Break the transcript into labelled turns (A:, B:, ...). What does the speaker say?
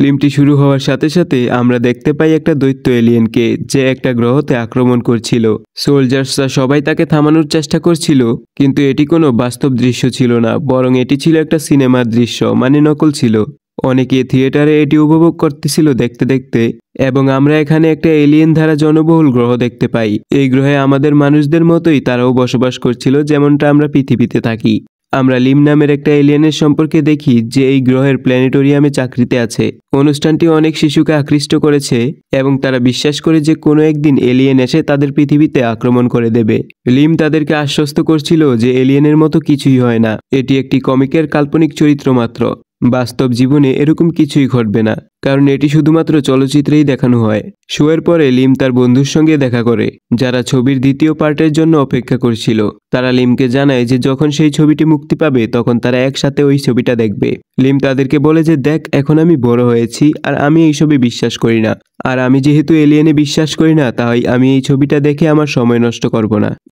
A: ফিল্মটি শুরু হওয়ার সাথে সাথে আমরা দেখতে পাই একটা দৈত্য এলিয়েনকে, যে একটা গ্রহতে আক্রমণ করছিল। সোলজার্সরা সবাই তাকে থামানোর চেষ্টা করছিল, কিন্তু এটি কোনো বাস্তব দৃশ্য ছিল না, বরং এটি ছিল একটা সিনেমার দৃশ্য, মানে নকল ছিল। অনেকে থিয়েটারে এটি উপভোগ করতেছিল দেখতে দেখতে, এবং আমরা এখানে একটা এলিয়েন ধারা জনবহুল গ্রহ দেখতে পাই। এই গ্রহে আমাদের মানুষদের মতোই তারাও বসবাস করছিল, যেমনটা আমরা পৃথিবীতে থাকি। আমরা লিম নামের একটা এলিয়েনের সম্পর্কে দেখি, যে এই গ্রহের প্ল্যানেটোরিয়ামে চাকরিতে আছে। অনুষ্ঠানটি অনেক শিশুকে আকৃষ্ট করেছে, এবং তারা বিশ্বাস করে যে কোনো একদিন এলিয়েন এসে তাদের পৃথিবীতে আক্রমণ করে দেবে। লিম তাদেরকে আশ্বস্ত করছিল যে এলিয়েনের মতো কিছুই হয় না, এটি একটি কমিকের কাল্পনিক চরিত্র মাত্র। বাস্তব জীবনে এরকম কিছুই ঘটবে না, কারণ এটি শুধুমাত্র চলচ্চিত্রেই দেখানো হয়। শোয়ের পরে লিম তার বন্ধুর সঙ্গে দেখা করে, যারা ছবির দ্বিতীয় পার্টের জন্য অপেক্ষা করছিল। তারা লিমকে জানায় যে যখন সেই ছবিটি মুক্তি পাবে তখন তারা একসাথে ওই ছবিটা দেখবে। লিম তাদেরকে বলে যে দেখ, এখন আমি বড় হয়েছি আর আমি এইসবে বিশ্বাস করি না। আর আমি যেহেতু এলিয়েনে বিশ্বাস করি না, তাই আমি এই ছবিটা দেখে আমার সময় নষ্ট করব না।